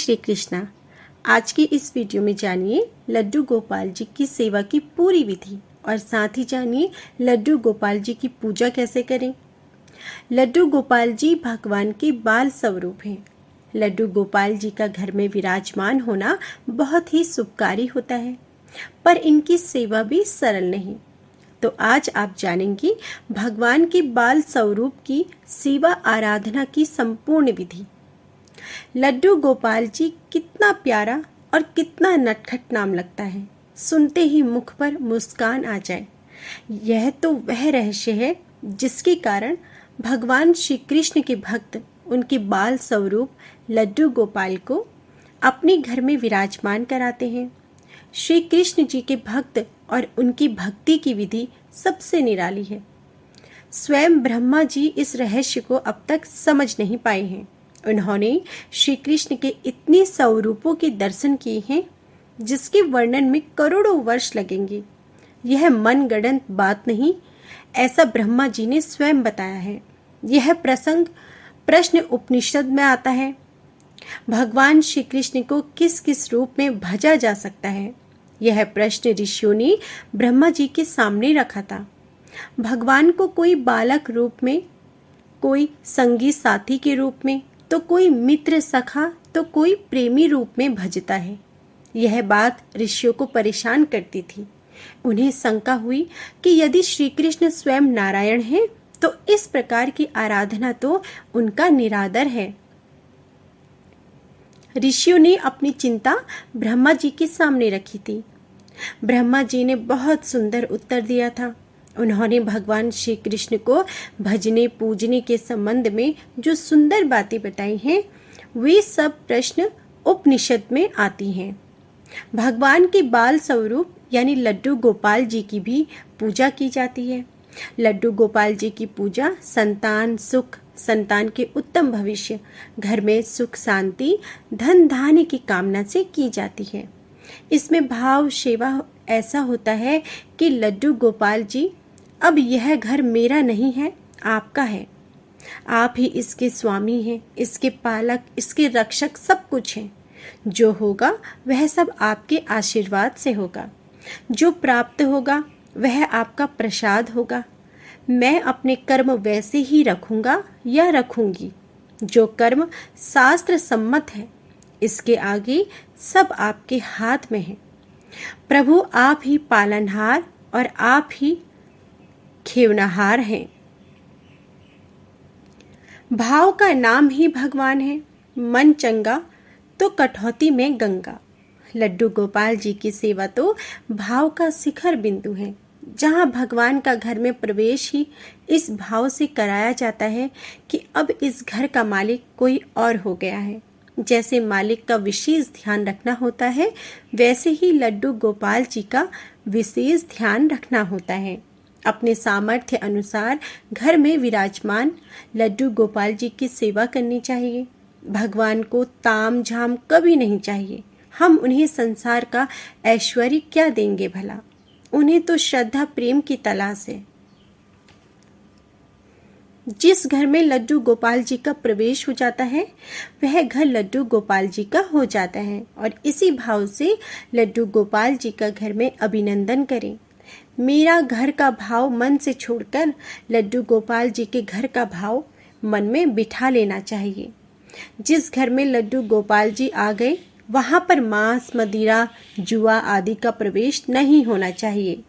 श्री कृष्णा। आज की इस वीडियो में जानिए लड्डू गोपाल जी की सेवा की पूरी विधि और साथ ही जानिए लड्डू गोपाल जी की पूजा कैसे करें। लड्डू गोपाल जी भगवान के बाल स्वरूप हैं। लड्डू गोपाल जी का घर में विराजमान होना बहुत ही शुभकारी होता है, पर इनकी सेवा भी सरल नहीं। तो आज आप जानेंगे भगवान के बाल स्वरूप की सेवा आराधना की संपूर्ण विधि। लड्डू गोपाल जी कितना प्यारा और कितना नटखट नाम लगता है, सुनते ही मुख पर मुस्कान आ जाए। यह तो वह रहस्य है जिसके कारण भगवान श्री कृष्ण के भक्त उनके बाल स्वरूप लड्डू गोपाल को अपने घर में विराजमान कराते हैं। श्री कृष्ण जी के भक्त और उनकी भक्ति की विधि सबसे निराली है। स्वयं ब्रह्मा जी इस रहस्य को अब तक समझ नहीं पाए हैं। उन्होंने श्री कृष्ण के इतने स्वरूपों के दर्शन किए हैं जिसके वर्णन में करोड़ों वर्ष लगेंगे। यह मनगढ़ंत बात नहीं, ऐसा ब्रह्मा जी ने स्वयं बताया है। यह प्रश्न उपनिषद में आता है। भगवान श्री कृष्ण को किस किस रूप में भजा जा सकता है, यह प्रश्न ऋषियों ने ब्रह्मा जी के सामने रखा था। भगवान को कोई बालक रूप में, कोई संगी साथी के रूप में, तो कोई मित्र सखा, तो कोई प्रेमी रूप में भजता है। यह बात ऋषियों को परेशान करती थी। उन्हें शंका हुई कि यदि श्री कृष्ण स्वयं नारायण हैं, तो इस प्रकार की आराधना तो उनका निरादर है। ऋषियों ने अपनी चिंता ब्रह्मा जी के सामने रखी थी। ब्रह्मा जी ने बहुत सुंदर उत्तर दिया था। उन्होंने भगवान श्री कृष्ण को भजने पूजने के संबंध में जो सुंदर बातें बताई हैं, वे सब प्रश्न उपनिषद में आती हैं। भगवान के बाल स्वरूप यानी लड्डू गोपाल जी की भी पूजा की जाती है। लड्डू गोपाल जी की पूजा संतान सुख, संतान के उत्तम भविष्य, घर में सुख शांति, धन धान्य की कामना से की जाती है। इसमें भाव सेवा ऐसा होता है कि लड्डू गोपाल जी, अब यह घर मेरा नहीं है, आपका है। आप ही इसके स्वामी हैं, इसके पालक, इसके रक्षक, सब कुछ हैं। जो होगा वह सब आपके आशीर्वाद से होगा। जो प्राप्त होगा वह आपका प्रसाद होगा। मैं अपने कर्म वैसे ही रखूंगा या रखूंगी जो कर्म शास्त्र सम्मत है। इसके आगे सब आपके हाथ में है। प्रभु आप ही पालनहार और आप ही खेवनहार हैं। भाव का नाम ही भगवान है। मन चंगा तो कटौती में गंगा। लड्डू गोपाल जी की सेवा तो भाव का शिखर बिंदु है, जहाँ भगवान का घर में प्रवेश ही इस भाव से कराया जाता है कि अब इस घर का मालिक कोई और हो गया है। जैसे मालिक का विशेष ध्यान रखना होता है, वैसे ही लड्डू गोपाल जी का विशेष ध्यान रखना होता है। अपने सामर्थ्य अनुसार घर में विराजमान लड्डू गोपाल जी की सेवा करनी चाहिए। भगवान को ताम झाम कभी नहीं चाहिए। हम उन्हें संसार का ऐश्वर्य क्या देंगे भला, उन्हें तो श्रद्धा प्रेम की तलाश है। जिस घर में लड्डू गोपाल जी का प्रवेश हो जाता है, वह घर लड्डू गोपाल जी का हो जाता है। और इसी भाव से लड्डू गोपाल जी का घर में अभिनंदन करें। मेरा घर का भाव मन से छोड़कर लड्डू गोपाल जी के घर का भाव मन में बिठा लेना चाहिए। जिस घर में लड्डू गोपाल जी आ गए, वहाँ पर मांस, मदिरा, जुआ आदि का प्रवेश नहीं होना चाहिए।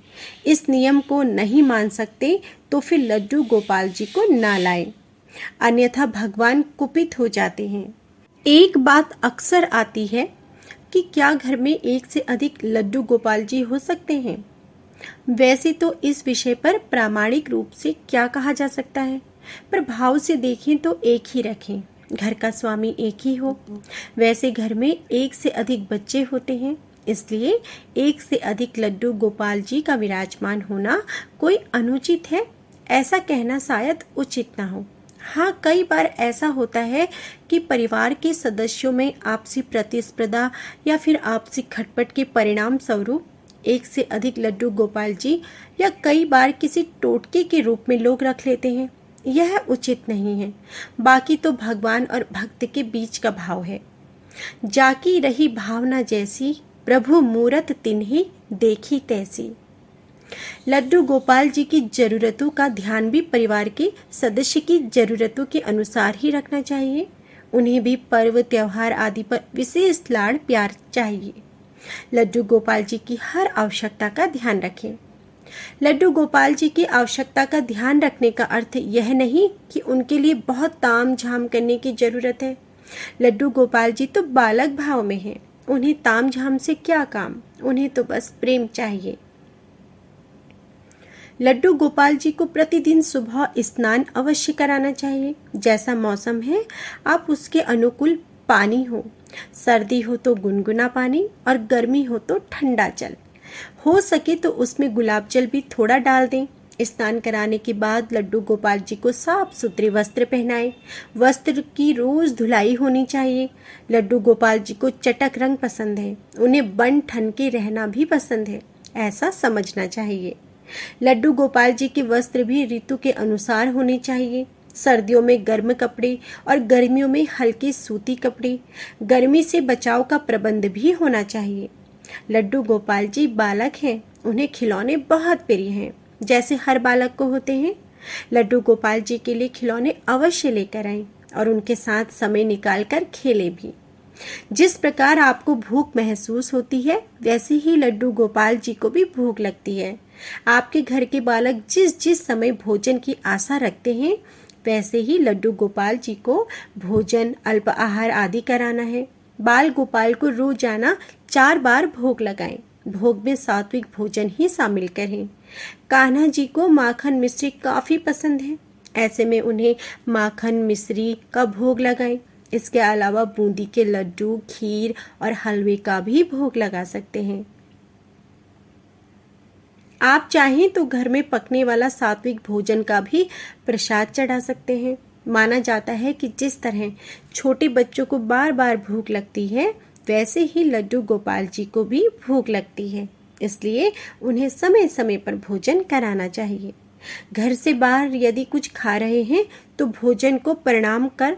इस नियम को नहीं मान सकते तो फिर लड्डू गोपाल जी को ना लाएं, अन्यथा भगवान कुपित हो जाते हैं। एक बात अक्सर आती है कि क्या घर में एक से अधिक लड्डू गोपाल जी हो सकते हैं? वैसे तो इस विषय पर प्रामाणिक रूप से क्या कहा जा सकता है, पर भाव से देखें तो एक ही रखें। घर का स्वामी एक ही हो। वैसे घर में एक से अधिक बच्चे होते हैं, इसलिए एक से अधिक लड्डू गोपाल जी का विराजमान होना कोई अनुचित है, ऐसा कहना शायद उचित ना हो। हाँ, कई बार ऐसा होता है कि परिवार के सदस्यों में आपसी प्रतिस्पर्धा या फिर आपसी खटपट के परिणाम स्वरूप एक से अधिक लड्डू गोपाल जी या कई बार किसी टोटके के रूप में लोग रख लेते हैं। यह उचित नहीं है। बाकी तो भगवान और भक्त के बीच का भाव है। जाकी रही भावना जैसी, प्रभु मूरत तिन्ही देखी तैसी। लड्डू गोपाल जी की जरूरतों का ध्यान भी परिवार के सदस्य की जरूरतों के अनुसार ही रखना चाहिए। उन्हें भी पर्व त्योहार आदि पर विशेष लाड़ प्यार चाहिए। लड्डू गोपाल जी की हर आवश्यकता का ध्यान रखें। लड्डू गोपाल जी की आवश्यकता का ध्यान रखने का अर्थ यह नहीं कि उनके लिए बहुत ताम झाम करने की जरूरत है। लड्डू गोपाल जी तो बालक भाव में हैं। उन्हें ताम झाम से क्या काम, उन्हें तो बस प्रेम चाहिए। लड्डू गोपाल जी को प्रतिदिन सुबह स्नान अवश्य कराना चाहिए। जैसा मौसम है आप उसके अनुकूल पानी हो, सर्दी हो तो गुनगुना पानी और गर्मी हो तो ठंडा जल, हो सके तो उसमें गुलाब जल भी थोड़ा डाल दें। स्नान कराने के बाद लड्डू गोपाल जी को साफ सुथरे वस्त्र पहनाएं। वस्त्र की रोज धुलाई होनी चाहिए। लड्डू गोपाल जी को चटक रंग पसंद है, उन्हें बन ठन के रहना भी पसंद है, ऐसा समझना चाहिए। लड्डू गोपाल जी के वस्त्र भी ऋतु के अनुसार होने चाहिए। सर्दियों में गर्म कपड़े और गर्मियों में हल्के सूती कपड़े। गर्मी से बचाव का प्रबंध भी होना चाहिए। लड्डू गोपाल जी बालक हैं, उन्हें खिलौने बहुत प्रिय हैं, जैसे हर बालक को होते हैं। लड्डू गोपाल जी के लिए खिलौने अवश्य लेकर आएं और उनके साथ समय निकालकर खेलें भी। जिस प्रकार आपको भूख महसूस होती है, वैसे ही लड्डू गोपाल जी को भी भूख लगती है। आपके घर के बालक जिस जिस समय भोजन की आशा रखते हैं, वैसे ही लड्डू गोपाल जी को भोजन, अल्प आहार आदि कराना है। बाल गोपाल को रोजाना 4 बार भोग लगाएं। भोग में सात्विक भोजन ही शामिल करें। कान्हा जी को माखन मिश्री काफी पसंद है, ऐसे में उन्हें माखन मिश्री का भोग लगाएं। इसके अलावा बूंदी के लड्डू, खीर और हलवे का भी भोग लगा सकते हैं। आप चाहें तो घर में पकने वाला सात्विक भोजन का भी प्रसाद चढ़ा सकते हैं। माना जाता है कि जिस तरह छोटे बच्चों को बार बार भूख लगती है, वैसे ही लड्डू गोपाल जी को भी भूख लगती है, इसलिए उन्हें समय समय पर भोजन कराना चाहिए। घर से बाहर यदि कुछ खा रहे हैं तो भोजन को प्रणाम कर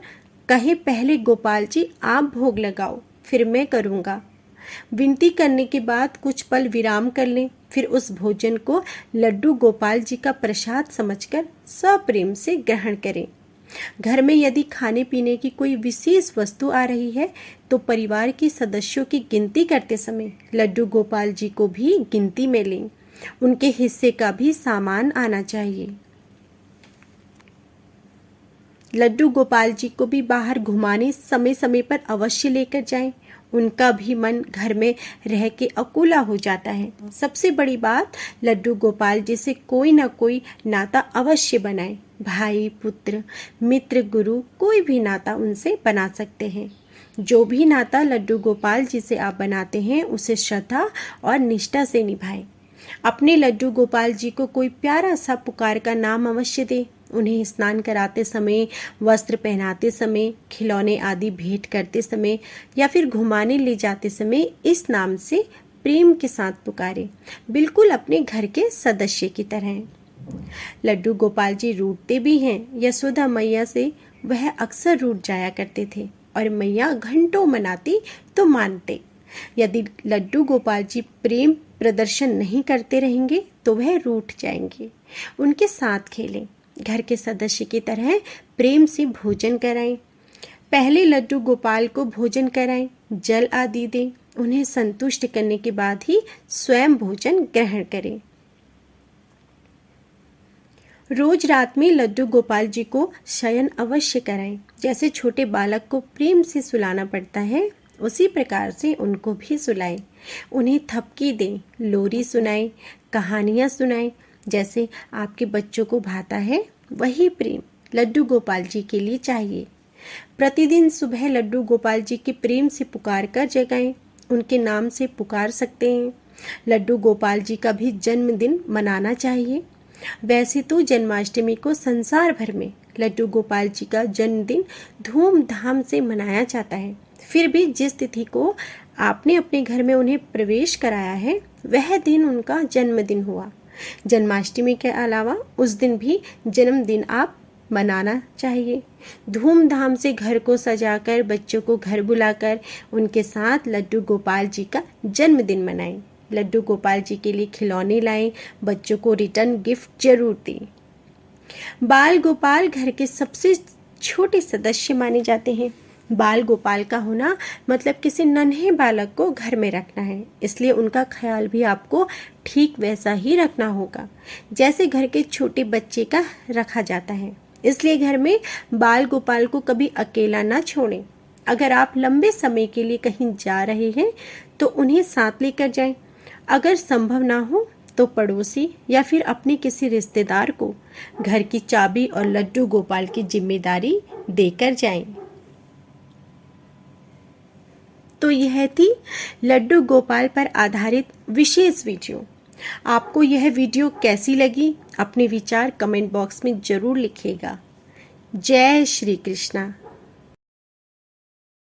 कहें, पहले गोपाल जी आप भोग लगाओ, फिर मैं करूँगा। विनती करने के बाद कुछ पल विराम कर लें, फिर उस भोजन को लड्डू गोपाल जी का प्रसाद समझकर सप्रेम से ग्रहण करें। घर में यदि खाने पीने की कोई विशेष वस्तु आ रही है तो परिवार के सदस्यों की गिनती करते समय लड्डू गोपाल जी को भी गिनती में लें। उनके हिस्से का भी सामान आना चाहिए। लड्डू गोपाल जी को भी बाहर घुमाने समय समय पर अवश्य लेकर जाएं। उनका भी मन घर में रह के अकेला हो जाता है। सबसे बड़ी बात, लड्डू गोपाल जी से कोई ना कोई नाता अवश्य बनाएं। भाई, पुत्र, मित्र, गुरु, कोई भी नाता उनसे बना सकते हैं। जो भी नाता लड्डू गोपाल जी से आप बनाते हैं, उसे श्रद्धा और निष्ठा से निभाएं। अपने लड्डू गोपाल जी को कोई प्यारा सा पुकार का नाम अवश्य दें। उन्हें स्नान कराते समय, वस्त्र पहनाते समय, खिलौने आदि भेंट करते समय या फिर घुमाने ले जाते समय इस नाम से प्रेम के साथ पुकारें, बिल्कुल अपने घर के सदस्य की तरह। लड्डू गोपाल जी रूठते भी हैं। यशोदा मैया से वह अक्सर रूठ जाया करते थे और मैया घंटों मनाती तो मानते। यदि लड्डू गोपाल जी प्रेम प्रदर्शन नहीं करते रहेंगे तो वह रूठ जाएंगे। उनके साथ खेलें, घर के सदस्य की तरह प्रेम से भोजन कराएं। पहले लड्डू गोपाल को भोजन कराएं, जल आदि दें। उन्हें संतुष्ट करने के बाद ही स्वयं भोजन ग्रहण करें। रोज रात में लड्डू गोपाल जी को शयन अवश्य कराएं। जैसे छोटे बालक को प्रेम से सुलाना पड़ता है, उसी प्रकार से उनको भी सुलाएं। उन्हें थपकी दें, लोरी सुनाएं, कहानियाँ सुनाएं। जैसे आपके बच्चों को भाता है, वही प्रेम लड्डू गोपाल जी के लिए चाहिए। प्रतिदिन सुबह लड्डू गोपाल जी के प्रेम से पुकार कर जगाएं। उनके नाम से पुकार सकते हैं। लड्डू गोपाल जी का भी जन्मदिन मनाना चाहिए। वैसे तो जन्माष्टमी को संसार भर में लड्डू गोपाल जी का जन्मदिन धूमधाम से मनाया जाता है, फिर भी जिस तिथि को आपने अपने घर में उन्हें प्रवेश कराया है, वह दिन उनका जन्मदिन हुआ। जन्माष्टमी के अलावा उस दिन भी जन्मदिन आप मनाना चाहिए। धूमधाम से घर को सजाकर, बच्चों को घर बुलाकर उनके साथ लड्डू गोपाल जी का जन्मदिन मनाएं। लड्डू गोपाल जी के लिए खिलौने लाएं, बच्चों को रिटर्न गिफ्ट जरूर दें। बाल गोपाल घर के सबसे छोटे सदस्य माने जाते हैं। बाल गोपाल का होना मतलब किसी नन्हे बालक को घर में रखना है, इसलिए उनका ख्याल भी आपको ठीक वैसा ही रखना होगा जैसे घर के छोटे बच्चे का रखा जाता है। इसलिए घर में बाल गोपाल को कभी अकेला ना छोड़ें। अगर आप लंबे समय के लिए कहीं जा रहे हैं तो उन्हें साथ लेकर जाएं। अगर संभव ना हो तो पड़ोसी या फिर अपने किसी रिश्तेदार को घर की चाबी और लड्डू गोपाल की जिम्मेदारी देकर जाएं। तो यह थी लड्डू गोपाल पर आधारित विशेष वीडियो। आपको यह वीडियो कैसी लगी? अपने विचार कमेंट बॉक्स में जरूर लिखिएगा। जय श्री कृष्णा।